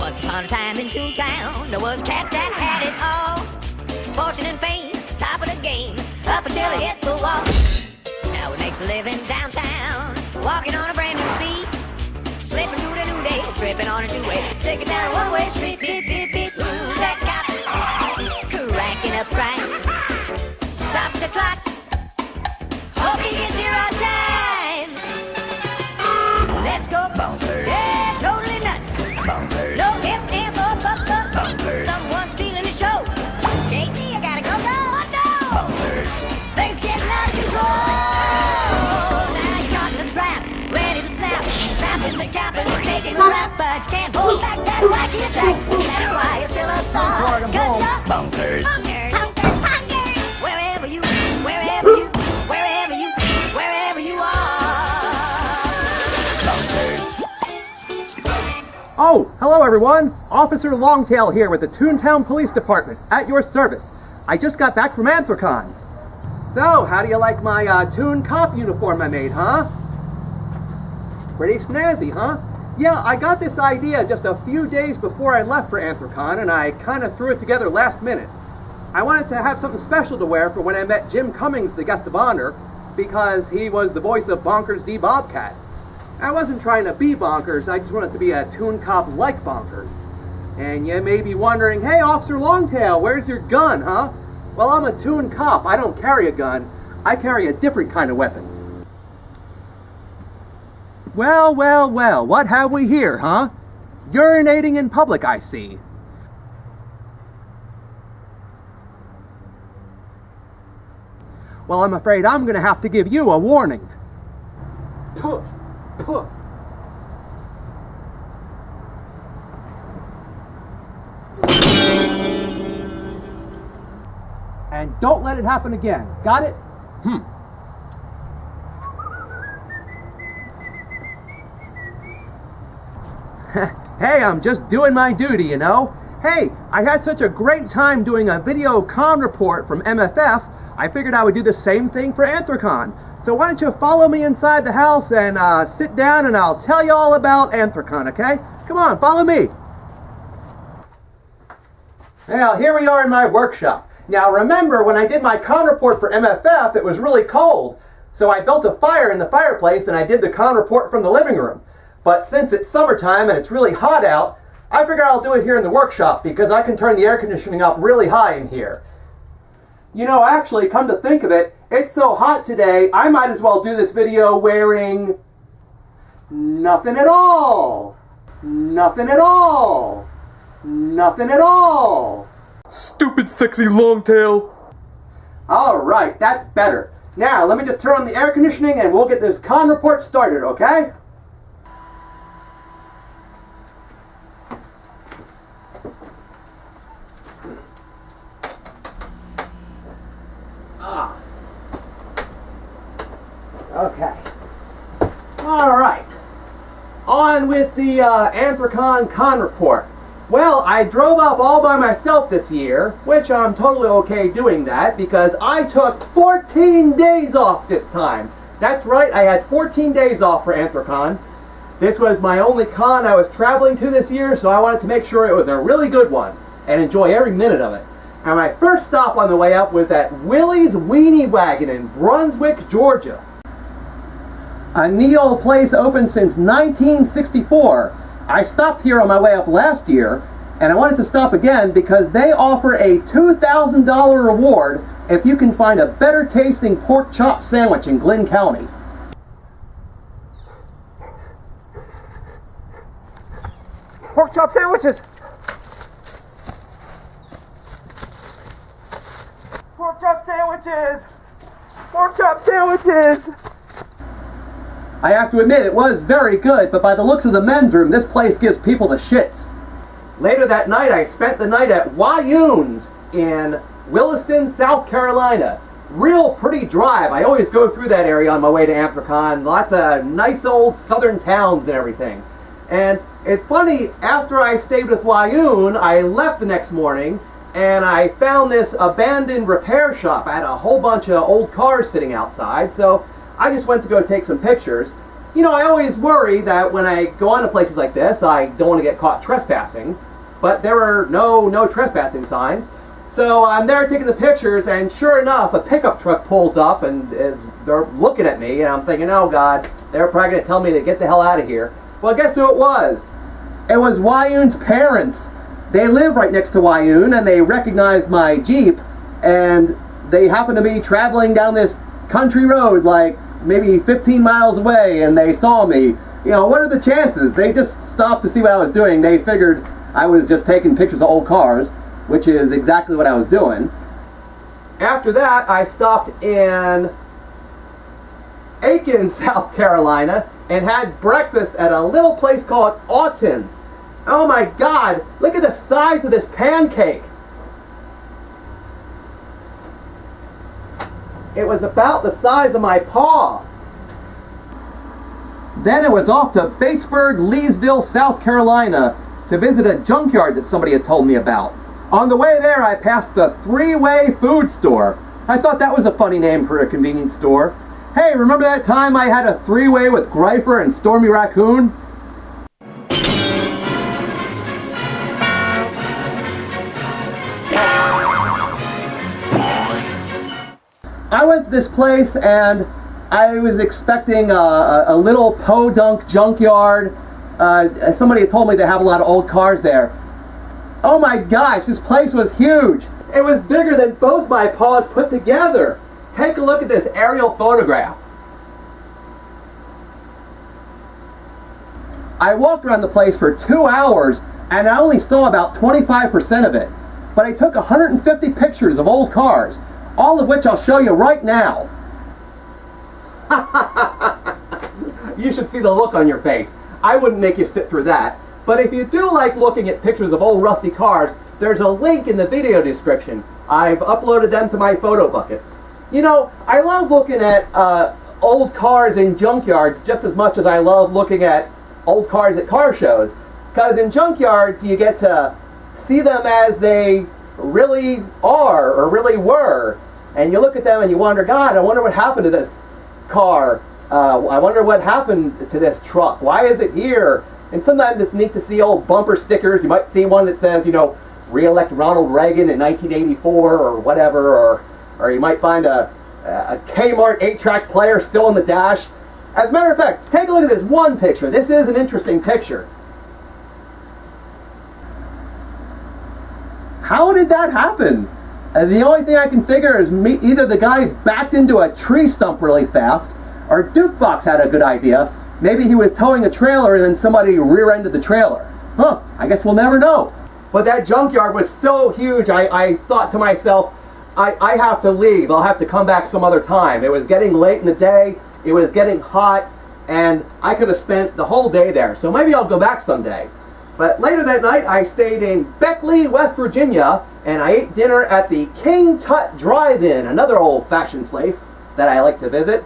Once upon a time in Toontown, there was a cat that had it all. Fortune and fame, top of the game, up until he hit the wall. Now he makes a living downtown, walking on a brand new beat. Slipping through the new day, tripping on a two-way, taking down a one-way street. Beep, beep, beep, who's that cop? Cranking up crime. Stop the clock. Hope he gets here on time. Let's go bonkers. Yeah, totally nuts. Bonkers. No if, and, but. Bonkers. Someone's stealing the show. Casey, I gotta go. Oh, no. Bonkers. Things getting out of control. Now you're caught in a trap, ready to snap. Snapping the cap and taking a rap, but you can't hold back that wacky attack. That's why you're still a star. 'Cause you're bonkers. Bonkers. Bonkers. Bonkers. Wherever you are. Bonkers. Oh, hello everyone! Officer Longtail here with the Toontown Police Department, at your service. I just got back from Anthrocon. So, how do you like my Toon Cop uniform I made, huh? Pretty snazzy, huh? Yeah, I got this idea just a few days before I left for Anthrocon, and I kind of threw it together last minute. I wanted to have something special to wear for when I met Jim Cummings, the guest of honor, because he was the voice of Bonkers D. Bobcat. I wasn't trying to be Bonkers, I just wanted to be a Toon Cop like Bonkers. And you may be wondering, hey Officer Longtail, where's your gun, huh? Well, I'm a Toon Cop, I don't carry a gun, I carry a different kind of weapon. Well, well, well, what have we here, huh? Urinating in public, I see. Well, I'm afraid I'm going to have to give you a warning. Puh, puh. And don't let it happen again. Got it? Hey, I'm just doing my duty, you know? Hey, I had such a great time doing a video con report from MFF, I figured I would do the same thing for Anthrocon. So why don't you follow me inside the house and sit down and I'll tell you all about Anthrocon, okay? Come on, follow me. Well, here we are in my workshop. Now remember, when I did my con report for MFF, it was really cold. So I built a fire in the fireplace and I did the con report from the living room. But since it's summertime and it's really hot out, I figured I'll do it here in the workshop because I can turn the air conditioning up really high in here. You know, actually, come to think of it, it's so hot today, I might as well do this video wearing nothing at all. Nothing at all. Nothing at all. Stupid sexy Longtail. Alright, that's better. Now, let me just turn on the air conditioning and we'll get this con report started, okay? Okay. Alright. On with the Anthrocon con report. Well, I drove up all by myself this year, which I'm totally okay doing that because I took 14 days off this time. That's right, I had 14 days off for Anthrocon. This was my only con I was traveling to this year, so I wanted to make sure it was a really good one and enjoy every minute of it. And my first stop on the way up was at Willie's Weenie Wagon in Brunswick, Georgia. A neat old place open since 1964. I stopped here on my way up last year, and I wanted to stop again because they offer a $2,000 reward if you can find a better tasting pork chop sandwich in Glynn County. Pork chop sandwiches! Pork chop sandwiches! Pork chop sandwiches! I have to admit, it was very good, but by the looks of the men's room, this place gives people the shits. Later that night, I spent the night at Wagon's in Williston, South Carolina. Real pretty drive. I always go through that area on my way to Anthrocon. Lots of nice old southern towns and everything. And it's funny, after I stayed with Wagon, I left the next morning, and I found this abandoned repair shop. I had a whole bunch of old cars sitting outside, so I just went to go take some pictures, You know, I always worry that when I go on to places like this, I don't want to get caught trespassing, but there are no trespassing signs. So I'm there taking the pictures, and sure enough, a pickup truck pulls up and they're looking at me, and I'm thinking, oh God, they're probably going to tell me to get the hell out of here. Well, guess who it was? It was Wyoon's parents. They live right next to Wyoon, and they recognized my Jeep, and they happened to be traveling down this country road like maybe 15 miles away, and they saw me. You know, what are the chances? They just stopped to see what I was doing. They figured I was just taking pictures of old cars, which is exactly what I was doing. After that, I stopped in Aiken, South Carolina, and had breakfast at a little place called Aughton's. Oh my God, look at the size of this pancake. It was about the size of my paw. Then it was off to Batesburg, Leesville, South Carolina to visit a junkyard that somebody had told me about. On the way there, I passed the Three-Way Food Store. I thought that was a funny name for a convenience store. Hey, remember that time I had a three-way with Greifer and Stormy Raccoon? I went to this place and I was expecting a little podunk junkyard. Somebody had told me they have a lot of old cars there. Oh my gosh, this place was huge. It was bigger than both my paws put together. Take a look at this aerial photograph. I walked around the place for 2 hours and I only saw about 25% of it. But I took 150 pictures of old cars, all of which I'll show you right now. You should see the look on your face. I wouldn't make you sit through that. But if you do like looking at pictures of old rusty cars, there's a link in the video description. I've uploaded them to my photo bucket. You know, I love looking at old cars in junkyards just as much as I love looking at old cars at car shows. Because in junkyards, you get to see them as they really are or really were. And you look at them and you wonder, God, I wonder what happened to this car. I wonder what happened to this truck. Why is it here? And sometimes it's neat to see old bumper stickers. You might see one that says, you know, re-elect Ronald Reagan in 1984 or whatever. Or you might find a Kmart 8-track player still in the dash. As a matter of fact, take a look at this one picture. This is an interesting picture. How did that happen? The only thing I can figure is either the guy backed into a tree stump really fast, or Dukebox had a good idea. Maybe he was towing a trailer and then somebody rear-ended the trailer. Huh, I guess we'll never know. But that junkyard was so huge, I thought to myself, I have to leave. I'll have to come back some other time. It was getting late in the day, it was getting hot, and I could have spent the whole day there. So maybe I'll go back someday. But later that night, I stayed in Beckley, West Virginia, and I ate dinner at the King Tut Drive-In, another old-fashioned place that I like to visit.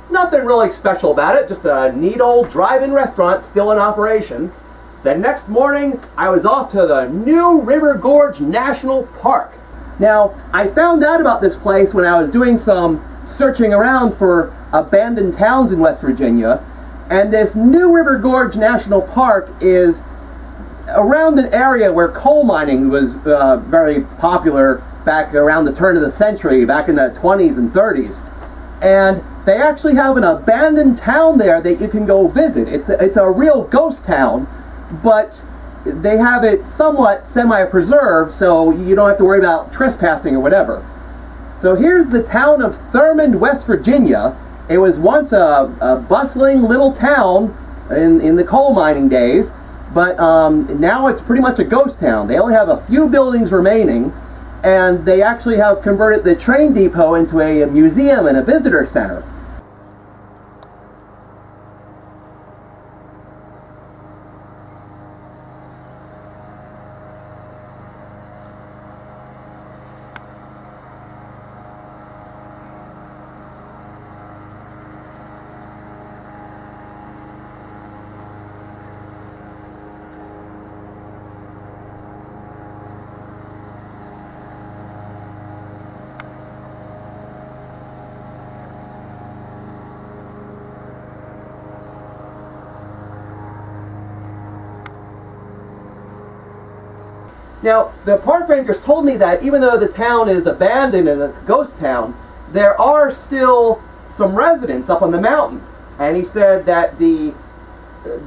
Nothing really special about it, just a neat old drive-in restaurant still in operation. The next morning, I was off to the New River Gorge National Park. Now, I found out about this place when I was doing some searching around for abandoned towns in West Virginia, and this New River Gorge National Park is around an area where coal mining was very popular back around the turn of the century, back in the 20s and 30s. And they actually have an abandoned town there that you can go visit. It's a real ghost town, but they have it somewhat semi-preserved, so you don't have to worry about trespassing or whatever. So here's the town of Thurmond, West Virginia. It was once a bustling little town in the coal mining days, but now it's pretty much a ghost town. They only have a few buildings remaining, and they actually have converted the train depot into a museum and a visitor center. Now, the park rangers told me that even though the town is abandoned and it's a ghost town, there are still some residents up on the mountain. And he said that the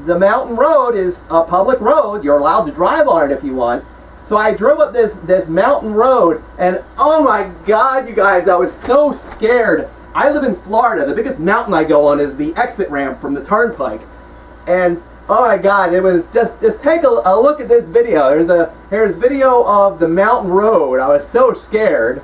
mountain road is a public road. You're allowed to drive on it if you want. So I drove up this mountain road, and oh my God, you guys, I was so scared. I live in Florida. The biggest mountain I go on is the exit ramp from the turnpike. And oh my God, it was just take a look at this video. Here's video of the mountain road. I was so scared.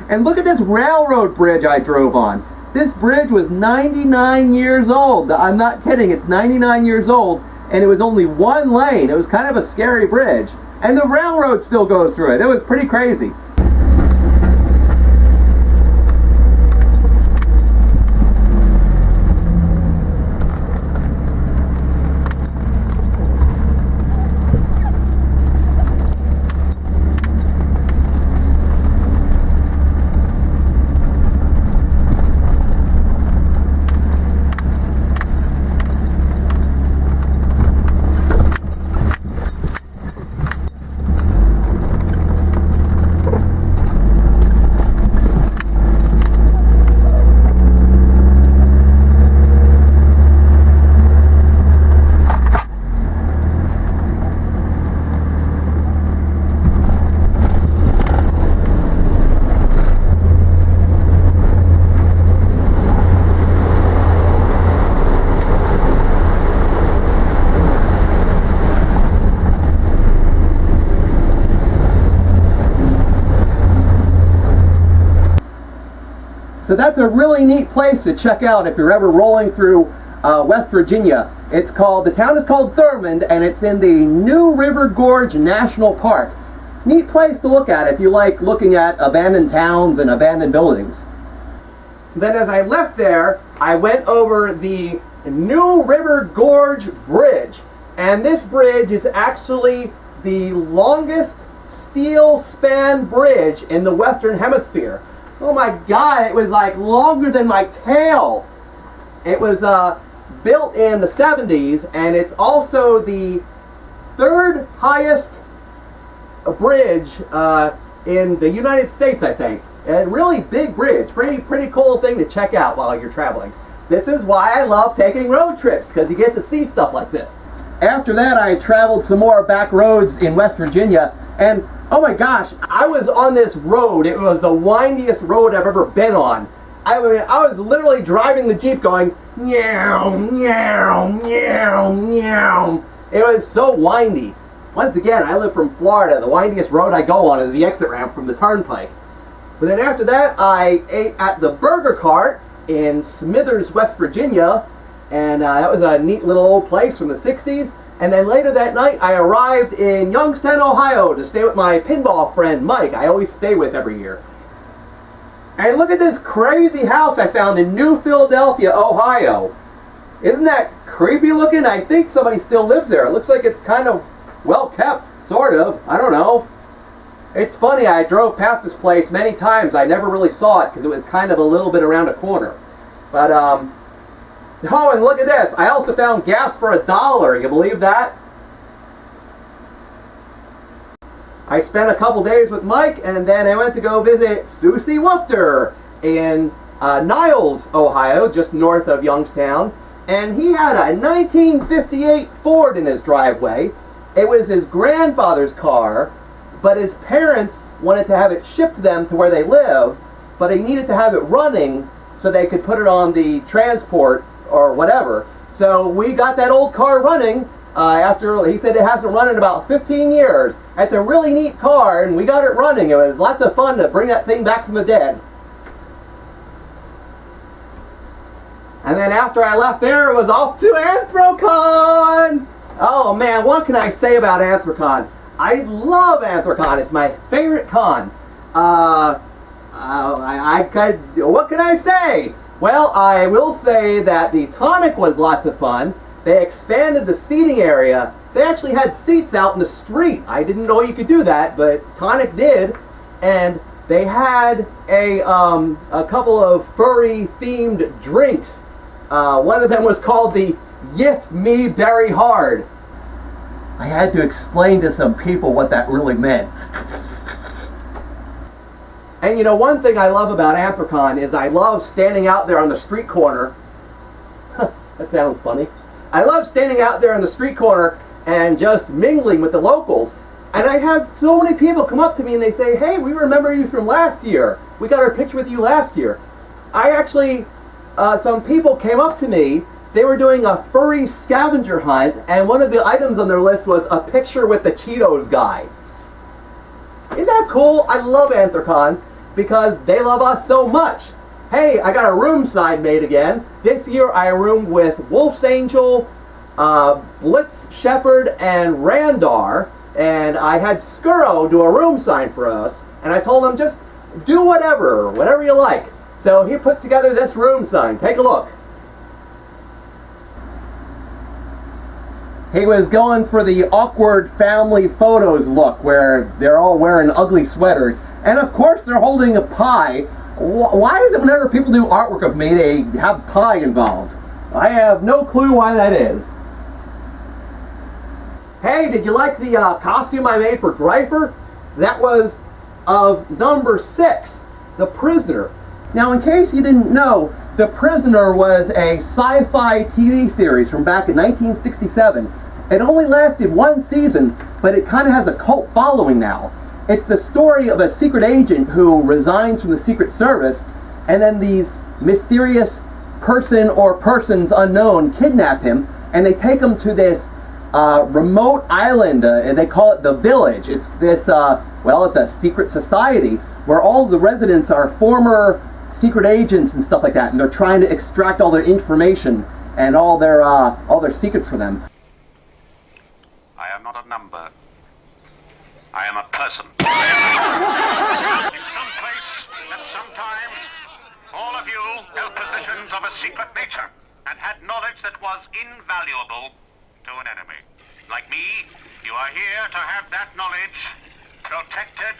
And look at this railroad bridge I drove on. This bridge was 99 years old. I'm not kidding, it's 99 years old, and it was only one lane. It was kind of a scary bridge. And the railroad still goes through it. It was pretty crazy. So that's a really neat place to check out if you're ever rolling through West Virginia. The town is called Thurmond, and it's in the New River Gorge National Park. Neat place to look at if you like looking at abandoned towns and abandoned buildings. Then as I left there, I went over the New River Gorge Bridge. And this bridge is actually the longest steel span bridge in the Western Hemisphere. Oh my God, it was like longer than my tail. It was built in the 70s, and it's also the third highest bridge in the United States, I think. A really big bridge, pretty cool thing to check out while you're traveling. This is why I love taking road trips, because you get to see stuff like this. After that, I traveled some more back roads in West Virginia, and oh my gosh, I was on this road. It was the windiest road I've ever been on. I mean, I was literally driving the Jeep going, meow, meow, meow, meow. It was so windy. Once again, I live from Florida. The windiest road I go on is the exit ramp from the turnpike. But then after that, I ate at the Burger Cart in Smithers, West Virginia. And that was a neat little old place from the 60s. And then later that night, I arrived in Youngstown, Ohio to stay with my pinball friend, Mike. I always stay with every year. And look at this crazy house I found in New Philadelphia, Ohio. Isn't that creepy looking? I think somebody still lives there. It looks like it's kind of well kept, sort of. I don't know. It's funny, I drove past this place many times. I never really saw it because it was kind of a little bit around a corner. But, oh, and look at this. I also found gas for $1. You believe that? I spent a couple days with Mike, and then I went to go visit Susie Wufter in Niles, Ohio, just north of Youngstown. And he had a 1958 Ford in his driveway. It was his grandfather's car, but his parents wanted to have it shipped to them to where they live, but they needed to have it running so they could put it on the transport or whatever. So we got that old car running. After he said it hasn't run in about 15 years. It's a really neat car, and we got it running. It was lots of fun to bring that thing back from the dead. And then after I left there, it was off to Anthrocon! Oh man, what can I say about Anthrocon? I love Anthrocon. It's my favorite con. What can I say? Well, I will say that the tonic was lots of fun. They expanded the seating area. They actually had seats out in the street. I didn't know you could do that, but Tonic did. And they had a couple of furry-themed drinks. One of them was called the Yif Me Berry Hard. I had to explain to some people what that really meant. And you know, one thing I love about Anthrocon is I love standing out there on the street corner. That sounds funny. I love standing out there on the street corner and just mingling with the locals. And I have so many people come up to me and they say, hey, we remember you from last year. We got our picture with you last year. I actually, some people came up to me. They were doing a furry scavenger hunt, and one of the items on their list was a picture with the Cheetos guy. Isn't that cool? I love Anthrocon because they love us so much. Hey, I got a room sign made again. This year I roomed with Wolf's Angel, Blitz Shepherd, and Randar. And I had Skuro do a room sign for us. And I told him, just do whatever you like. So he put together this room sign. Take a look. He was going for the awkward family photos look where they're all wearing ugly sweaters. And of course they're holding a pie. Why is it whenever people do artwork of me, they have pie involved? I have no clue why that is. Hey, did you like the costume I made for Greifer? That was of number 6, The Prisoner. Now, in case you didn't know, The Prisoner was a sci-fi TV series from back in 1967. It only lasted 1 season, but it kind of has a cult following now. It's the story of a secret agent who resigns from the Secret Service, and then these mysterious person or persons unknown kidnap him, and they take him to this remote island, and they call it the Village. It's this, it's a secret society where all the residents are former secret agents and stuff like that, and they're trying to extract all their information and all their secrets for them. I am not a number. I am a person. In some place, at some time, all of you held positions of a secret nature and had knowledge that was invaluable to an enemy. Like me, you are here to have that knowledge protected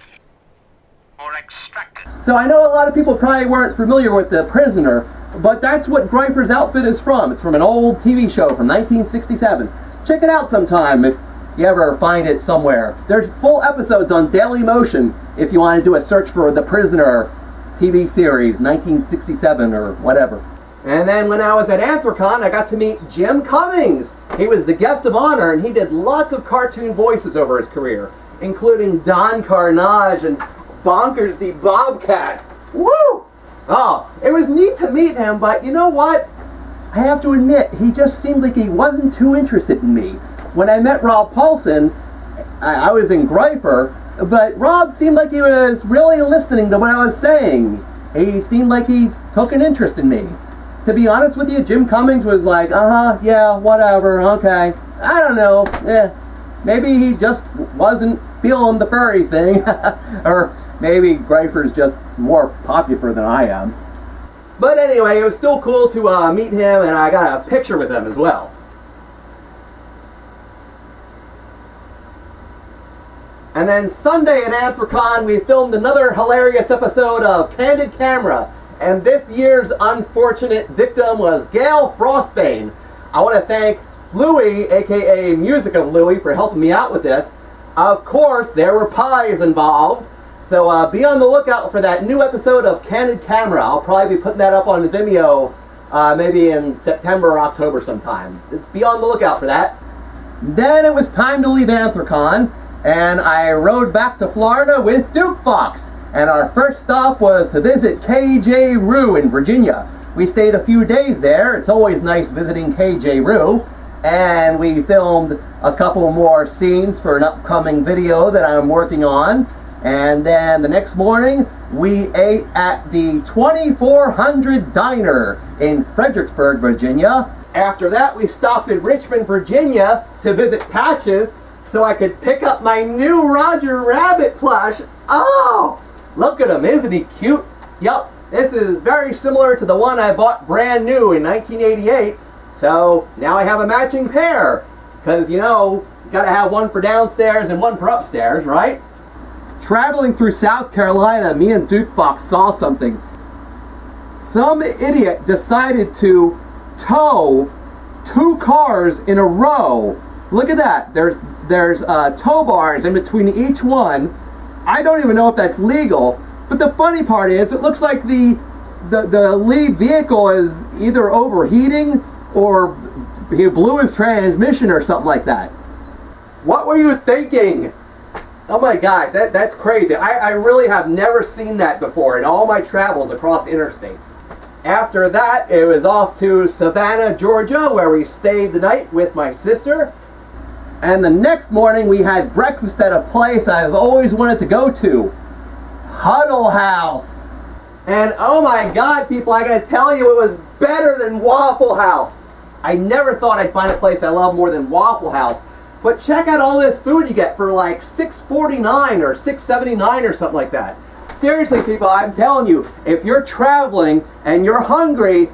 or extracted. So I know a lot of people probably weren't familiar with The Prisoner, but that's what Greifer's outfit is from. It's from an old TV show from 1967. Check it out sometime if you ever find it somewhere. There's full episodes on Daily Motion if you want to do a search for The Prisoner TV series, 1967 or whatever. And then when I was at Anthrocon, I got to meet Jim Cummings. He was the guest of honor, and he did lots of cartoon voices over his career, including Don Carnage and Bonkers the Bobcat. Woo! Oh, it was neat to meet him, but you know what? I have to admit, he just seemed like he wasn't too interested in me. When I met Rob Paulsen, I was in Greifer, but Rob seemed like he was really listening to what I was saying. He seemed like he took an interest in me. To be honest with you, Jim Cummings was like, yeah, whatever, okay. I don't know, maybe he just wasn't feeling the furry thing. Or maybe Greifer's just more popular than I am. But anyway, it was still cool to meet him, and I got a picture with him as well. And then Sunday at Anthrocon, we filmed another hilarious episode of Candid Camera. And this year's unfortunate victim was Gail Frostbane. I want to thank Louie, aka Music of Louie, for helping me out with this. Of course, there were pies involved. So be on the lookout for that new episode of Candid Camera. I'll probably be putting that up on Vimeo maybe in September or October sometime. Just be on the lookout for that. Then it was time to leave Anthrocon, and I rode back to Florida with Duke Fox. And our first stop was to visit KJ Rue in Virginia. We stayed a few days there. It's always nice visiting KJ Rue. And we filmed a couple more scenes for an upcoming video that I'm working on. And then the next morning, we ate at the 2400 Diner in Fredericksburg, Virginia. After that, we stopped in Richmond, Virginia to visit Patches so I could pick up my new Roger Rabbit plush. Oh! Look at him, isn't he cute? Yup, this is very similar to the one I bought brand new in 1988. So now I have a matching pair. Because, you know, you gotta have one for downstairs and one for upstairs, right? Traveling through South Carolina, me and Duke Fox saw something. Some idiot decided to tow 2 cars in a row. Look at that. There's tow bars in between each one. I don't even know if that's legal, but the funny part is it looks like the lead vehicle is either overheating or he blew his transmission or something like that. What were you thinking? Oh my gosh, that's crazy. I really have never seen that before in all my travels across interstates. After that, it was off to Savannah, Georgia, where we stayed the night with my sister. And the next morning we had breakfast at a place I've always wanted to go to. Huddle House. And oh my god, people, I gotta tell you, it was better than Waffle House. I never thought I'd find a place I love more than Waffle House. But check out all this food you get for like $6.49 or $6.79 or something like that. Seriously, people, I'm telling you, if you're traveling and you're hungry,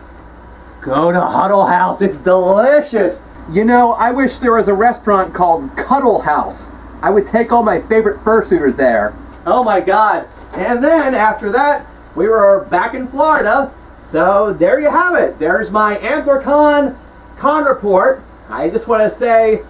go to Huddle House. It's delicious. You know, I wish there was a restaurant called Cuddle House. I would take all my favorite fursuiters there. Oh my god. And then after that, we were back in Florida. So there you have it. There's my Anthrocon con report. I just want to say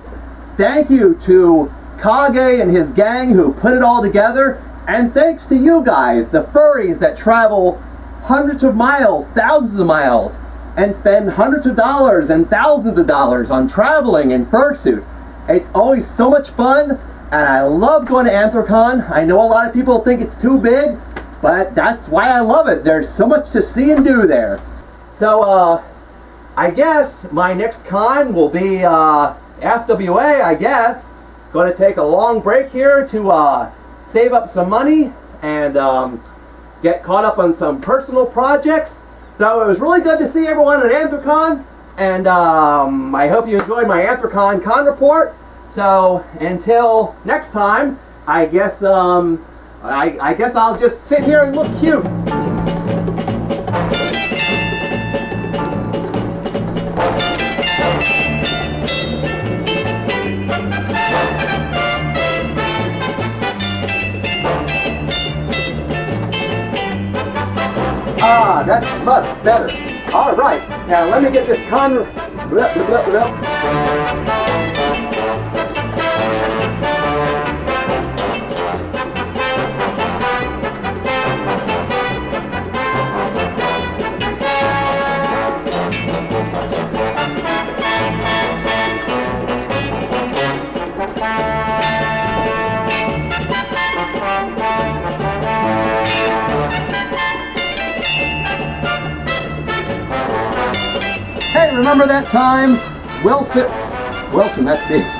thank you to Kage and his gang who put it all together. And thanks to you guys, the furries that travel hundreds of miles, thousands of miles, and spend hundreds of dollars and thousands of dollars on traveling in fursuit. It's always so much fun, and I love going to Anthrocon. I know a lot of people think it's too big, but that's why I love it. There's so much to see and do there. So, I guess my next con will be FWA, I guess. Going to take a long break here to save up some money and get caught up on some personal projects. So it was really good to see everyone at Anthrocon, and I hope you enjoyed my Anthrocon con report. So until next time, I guess I guess I'll just sit here and look cute. Ah, that's much better. All right, now let me get this con. remember that time Wilson, that's me.